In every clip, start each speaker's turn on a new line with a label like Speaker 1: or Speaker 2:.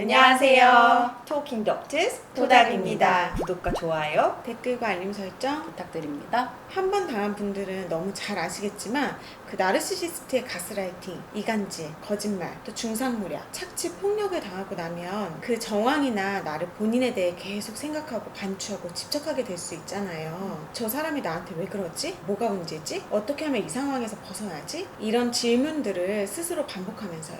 Speaker 1: 안녕하세요.
Speaker 2: 토킹 덕트스
Speaker 1: 토닥입니다.
Speaker 2: 구독과 좋아요
Speaker 1: 댓글과 알림 설정
Speaker 3: 부탁드립니다.
Speaker 1: 한 번 당한 분들은 너무 잘 아시겠지만 그 나르시시스트의 가스라이팅, 이간질, 거짓말, 또 중상모략, 착취, 폭력을 당하고 나면 그 정황이나 나를 본인에 대해 계속 생각하고 반추하고 집착하게 될 수 있잖아요. 저 사람이 나한테 왜 그러지? 뭐가 문제지? 어떻게 하면 이 상황에서 벗어나지? 이런 질문들을 스스로 반복하면서요.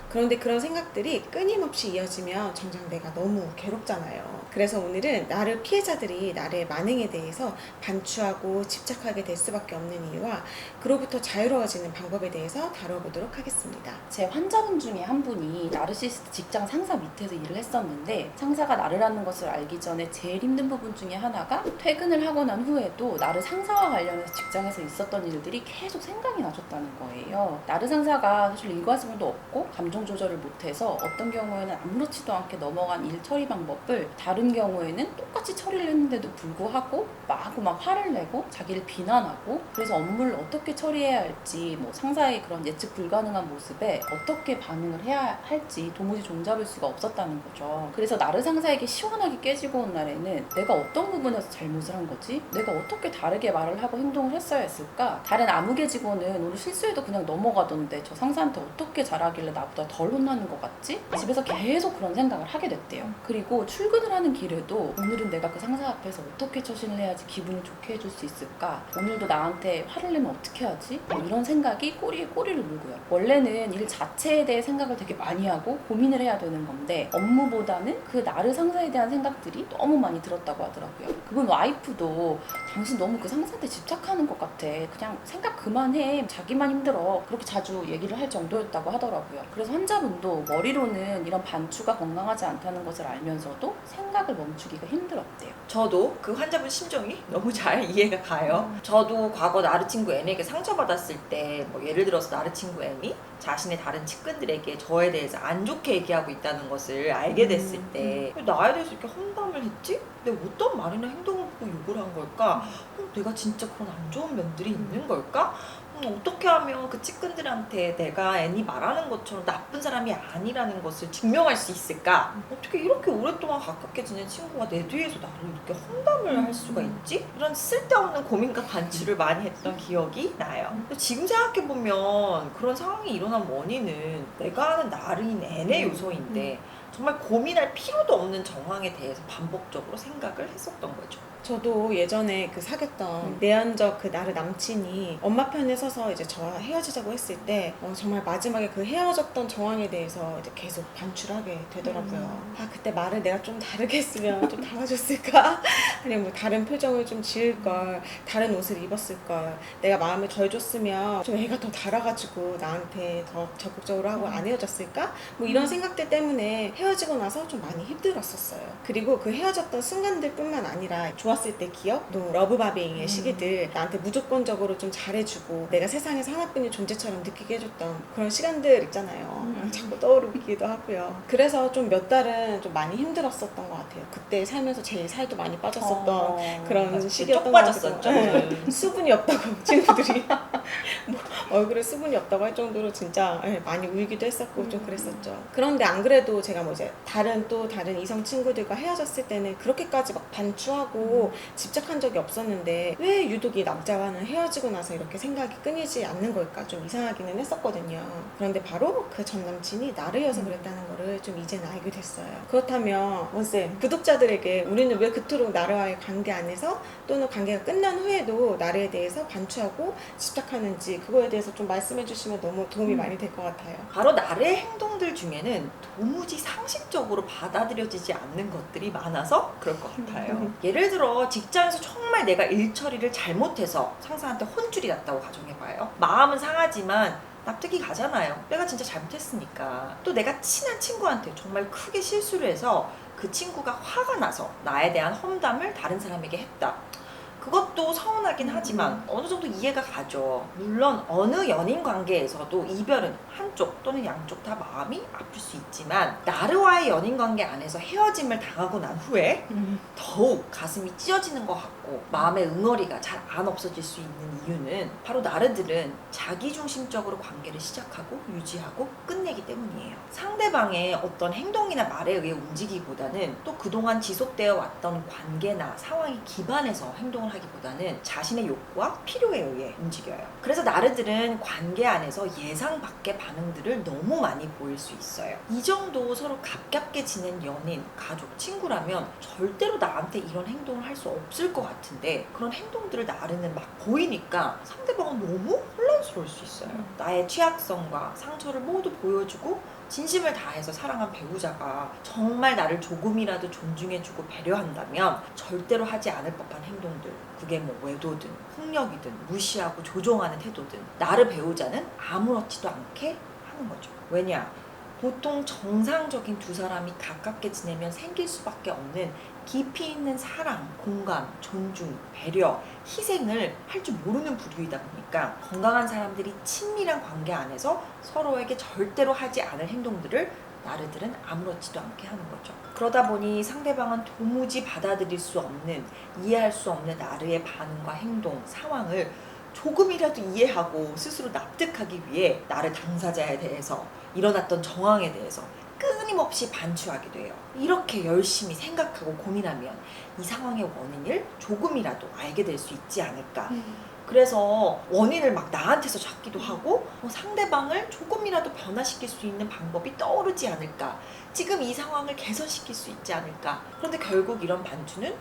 Speaker 1: 그런데 그런 생각들이 끊임없이 이어지면 정작 내가 너무 괴롭잖아요. 그래서 오늘은 나를 피해자들이 나의 만행에 대해서 반추하고 집착하게 될 수밖에 없는 이유와 그로부터 자유로워지는 방법에 대해서 다뤄보도록 하겠습니다.
Speaker 3: 제 환자분 중에 한 분이 나르시시스트 직장 상사 밑에서 일을 했었는데 상사가 나르라는 것을 알기 전에 제일 힘든 부분 중에 하나가 퇴근을 하고 난 후에도 나르 상사와 관련해서 직장에서 있었던 일들이 계속 생각이 나셨다는 거예요. 나르 상사가 사실 일과성도 없고 감정 조절을 못해서 어떤 경우에는 아무렇지도 않게 넘어간 일 처리 방법을 다른 경우에는 똑같이 처리를 했는데도 불구하고 마구 막 화를 내고 자기를 비난하고 그래서 업무를 어떻게 처리해야 할지 뭐 상사의 그런 예측 불가능한 모습에 어떻게 반응을 해야 할지 도무지 종잡을 수가 없었다는 거죠. 그래서 나르 상사에게 시원하게 깨지고 온 날에는 내가 어떤 부분에서 잘못을 한 거지? 내가 어떻게 다르게 말을 하고 행동을 했어야 했을까? 다른 아무개 직원은 오늘 실수해도 그냥 넘어가던데 저 상사한테 어떻게 잘하길래 나보다 덜 혼나는 것 같지? 집에서 계속 그런 생각을 하게 됐대요. 그리고 출근을 하는 길에도 오늘은 내가 그 상사 앞에서 어떻게 처신을 해야지 기분을 좋게 해줄 수 있을까? 오늘도 나한테 화를 내면 어떻게 하지? 이런 생각이 꼬리에 꼬리를 물고요. 원래는 일 자체에 대해 생각을 되게 많이 하고 고민을 해야 되는 건데 업무보다는 그 나르 상사에 대한 생각들이 너무 많이 들었다고 하더라고요. 그분 와이프도 당신 너무 그 상사한테 집착하는 것 같아. 그냥 생각 그만해. 자기만 힘들어. 그렇게 자주 얘기를 할 정도였다고 하더라고요. 그래서 환자분도 머리로는 이런 반추가 건강하지 않다는 것을 알면서도 생각을 멈추기가 힘들었대요.
Speaker 2: 저도 그 환자분 심정이 너무 잘 이해가 가요. 저도 과거 나르 친구 N에게 상처받았을 때 뭐 예를 들어서 나르 친구 N이 자신의 다른 측근들에게 저에 대해서 안 좋게 얘기하고 있다는 것을 알게 됐을 때 왜 나에 대해서 이렇게 험담을 했지? 내가 어떤 말이나 행동을 보고 욕을 한 걸까? 내가 진짜 그런 안 좋은 면들이 있는 걸까? 어떻게 하면 그 측근들한테 내가 애니 말하는 것처럼 나쁜 사람이 아니라는 것을 증명할 수 있을까? 어떻게 이렇게 오랫동안 가깝게 지낸 친구가 내 뒤에서 나를 이렇게 험담을 할 수가 있지? 이런 쓸데없는 고민과 반추를 많이 했던 기억이 나요. 지금 생각해보면 그런 상황이 일어난 원인은 내가 아는 나르인 N의 요소인데 정말 고민할 필요도 없는 정황에 대해서 반복적으로 생각을 했었던 거죠.
Speaker 1: 저도 예전에 그 사귀었던 내연적 그 나를 남친이 엄마 편에 서서 이제 저와 헤어지자고 했을 때 정말 마지막에 그 헤어졌던 정황에 대해서 이제 계속 반출하게 되더라고요. 아, 그때 말을 내가 좀 다르게 했으면 좀 달라졌을까? 아니면 뭐 다른 표정을 좀 지을 걸, 다른 옷을 입었을 걸, 내가 마음을 덜 줬으면 좀 애가 더 달아가지고 나한테 더 적극적으로 하고 안 헤어졌을까? 뭐 이런 생각들 때문에 헤어지고 나서 좀 많이 힘들었었어요. 그리고 그 헤어졌던 순간들 뿐만 아니라 좋았을 때 기억, 또 러브바빙의 시기들, 나한테 무조건적으로 좀 잘해주고 내가 세상에서 하나뿐인 존재처럼 느끼게 해줬던 그런 시간들 있잖아요. 자꾸 떠오르기도 하고요. 그래서 좀 몇 달은 좀 많이 힘들었었던 것 같아요. 그때 살면서 제일 살도 많이 빠졌었던 그런 시기였던
Speaker 2: 쪽
Speaker 1: 것
Speaker 2: 빠졌었죠.
Speaker 1: 같아요. 수분이 없다고 친구들이 뭐 얼굴에 수분이 없다고 할 정도로 진짜 많이 울기도 했었고 좀 그랬었죠. 그런데 안 그래도 제가 뭐 이제 다른 이성 친구들과 헤어졌을 때는 그렇게까지 막 반추하고 집착한 적이 없었는데 왜 유독 이 남자와는 헤어지고 나서 이렇게 생각이 끊이지 않는 걸까 좀 이상하기는 했었거든요. 그런데 바로 그 전 남친이 나르여서 그랬다는 거를 좀 이제는 알게 됐어요. 그렇다면 원쌤, 구독자들에게 우리는 왜 그토록 나르와의 관계 안에서 또는 관계가 끝난 후에도 나르에 대해서 반추하고 집착하는지 그거에 대해서 좀 말씀해 주시면 너무 도움이 많이 될 것 같아요.
Speaker 2: 바로 나의 행동들 중에는 도무지 상식적으로 받아들여지지 않는 것들이 많아서 그럴 것 같아요. 예를 들어 직장에서 정말 내가 일 처리를 잘못해서 상사한테 혼쭐이 났다고 가정해봐요. 마음은 상하지만 납득이 가잖아요. 내가 진짜 잘못했으니까. 또 내가 친한 친구한테 정말 크게 실수를 해서 그 친구가 화가 나서 나에 대한 험담을 다른 사람에게 했다. 그것도 서운하긴 하지만 어느 정도 이해가 가죠. 물론 어느 연인 관계에서도 이별은 한쪽 또는 양쪽 다 마음이 아플 수 있지만 나르와의 연인 관계 안에서 헤어짐을 당하고 난 후에 더욱 가슴이 찢어지는 것 같고 마음의 응어리가 잘 안 없어질 수 있는 이유는 바로 나르들은 자기중심적으로 관계를 시작하고 유지하고 끝내기 때문이에요. 상대방의 어떤 행동이나 말에 의해 움직이기보다는 또 그동안 지속되어 왔던 관계나 상황에 기반해서 행동을 하기보다는 자신의 욕구와 필요에 의해 움직여요. 그래서 나르들은 관계 안에서 예상 밖의 반응들을 너무 많이 보일 수 있어요. 이 정도 서로 가깝게 지낸 연인, 가족, 친구라면 절대로 나한테 이런 행동을 할 수 없을 것 같은데 그런 행동들을 나르는 막 보이니까 상대방은 너무 혼란스러울 수 있어요. 나의 취약성과 상처를 모두 보여주고 진심을 다해서 사랑한 배우자가 정말 나를 조금이라도 존중해주고 배려한다면 절대로 하지 않을 법한 행동들, 그게 뭐 외도든 폭력이든 무시하고 조종하는 태도든 나를 배우자는 아무렇지도 않게 하는 거죠. 왜냐? 보통 정상적인 두 사람이 가깝게 지내면 생길 수밖에 없는 깊이 있는 사랑, 공감, 존중, 배려, 희생을 할 줄 모르는 부류이다 보니까 건강한 사람들이 친밀한 관계 안에서 서로에게 절대로 하지 않을 행동들을 나르들은 아무렇지도 않게 하는 거죠. 그러다 보니 상대방은 도무지 받아들일 수 없는, 이해할 수 없는 나르의 반응과 행동, 상황을 조금이라도 이해하고 스스로 납득하기 위해 나르 당사자에 대해서 일어났던 정황에 대해서 끊임없이 반추하게 돼요. 이렇게 열심히 생각하고 고민하면 이 상황의 원인을 조금이라도 알게 될 수 있지 않을까. 그래서 원인을 막 나한테서 찾기도 하고 상대방을 조금이라도 변화시킬 수 있는 방법이 떠오르지 않을까. 지금 이 상황을 개선시킬 수 있지 않을까. 그런데 결국 이런 반추는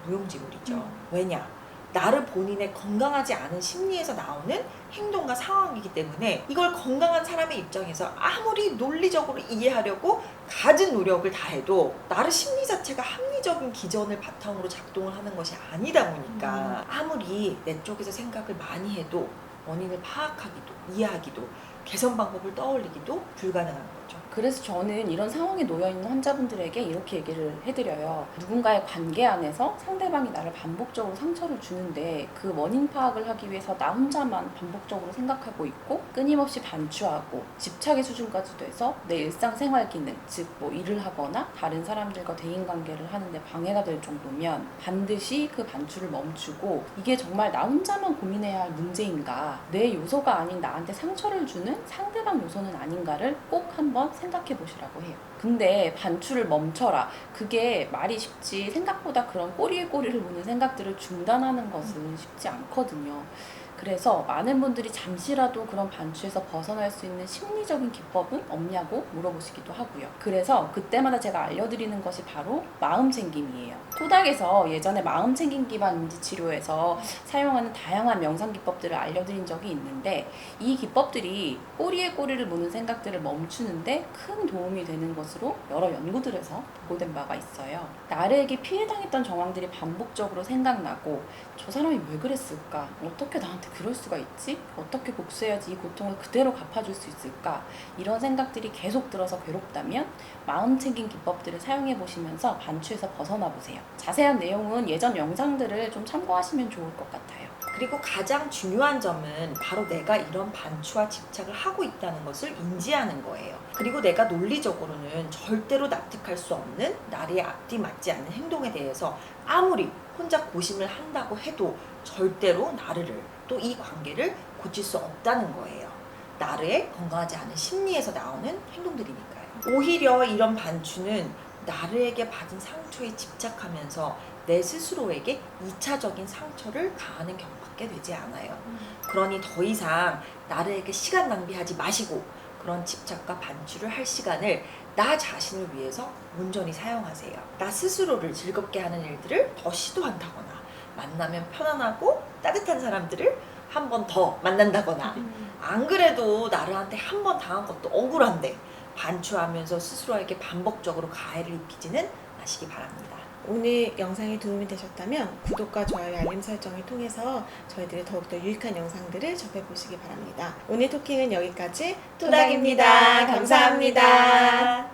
Speaker 2: 무용지물이죠. 왜냐? 나를 본인의 건강하지 않은 심리에서 나오는 행동과 상황이기 때문에 이걸 건강한 사람의 입장에서 아무리 논리적으로 이해하려고 가진 노력을 다해도 나를 심리 자체가 합리적인 기전을 바탕으로 작동을 하는 것이 아니다 보니까 아무리 내 쪽에서 생각을 많이 해도 원인을 파악하기도 이해하기도 개선 방법을 떠올리기도 불가능한 거죠.
Speaker 3: 그래서 저는 이런 상황에 놓여있는 환자분들에게 이렇게 얘기를 해드려요. 누군가의 관계 안에서 상대방이 나를 반복적으로 상처를 주는데 그 원인 파악을 하기 위해서 나 혼자만 반복적으로 생각하고 있고 끊임없이 반추하고 집착의 수준까지 돼서 내 일상생활 기능, 즉 뭐 일을 하거나 다른 사람들과 대인관계를 하는데 방해가 될 정도면 반드시 그 반추를 멈추고 이게 정말 나 혼자만 고민해야 할 문제인가, 내 요소가 아닌 나한테 상처를 주는 상대방 요소는 아닌가를 꼭 한번 생각해 보시라고 해요. 근데 반추를 멈춰라. 그게 말이 쉽지 생각보다 그런 꼬리에 꼬리를 무는 생각들을 중단하는 것은 쉽지 않거든요. 그래서 많은 분들이 잠시라도 그런 반추에서 벗어날 수 있는 심리적인 기법은 없냐고 물어보시기도 하고요. 그래서 그때마다 제가 알려드리는 것이 바로 마음챙김이에요. 토닥에서 예전에 마음챙김 기반 인지치료에서 사용하는 다양한 명상 기법들을 알려드린 적이 있는데 이 기법들이 꼬리에 꼬리를 무는 생각들을 멈추는데 큰 도움이 되는 것으로 여러 연구들에서 보고된 바가 있어요. 나르에게 피해당했던 정황들이 반복적으로 생각나고 저 사람이 왜 그랬을까? 어떻게 나한테 그럴 수가 있지? 어떻게 복수해야지 이 고통을 그대로 갚아줄 수 있을까? 이런 생각들이 계속 들어서 괴롭다면 마음챙김 기법들을 사용해 보시면서 반추에서 벗어나 보세요. 자세한 내용은 예전 영상들을 좀 참고하시면 좋을 것 같아요.
Speaker 2: 그리고 가장 중요한 점은 바로 내가 이런 반추와 집착을 하고 있다는 것을 인지하는 거예요. 그리고 내가 논리적으로는 절대로 납득할 수 없는 나의 앞뒤 맞지 않는 행동에 대해서 아무리 혼자 고심을 한다고 해도 절대로 나르를 또 이 관계를 고칠 수 없다는 거예요. 나르의 건강하지 않은 심리에서 나오는 행동들이니까요. 오히려 이런 반추는 나르에게 받은 상처에 집착하면서 내 스스로에게 2차적인 상처를 가하는 경우밖에 되지 않아요. 그러니 더 이상 나르에게 시간 낭비하지 마시고 그런 집착과 반추를 할 시간을 나 자신을 위해서 온전히 사용하세요. 나 스스로를 즐겁게 하는 일들을 더 시도한다거나 만나면 편안하고 따뜻한 사람들을 한 번 더 만난다거나 안 그래도 나르한테 한 번 당한 것도 억울한데 반추하면서 스스로에게 반복적으로 가해를 입히지는 마시기 바랍니다.
Speaker 1: 오늘 영상이 도움이 되셨다면 구독과 좋아요, 알림 설정을 통해서 저희들의 더욱더 유익한 영상들을 접해보시기 바랍니다. 오늘 토킹은 여기까지 토닥입니다. 감사합니다.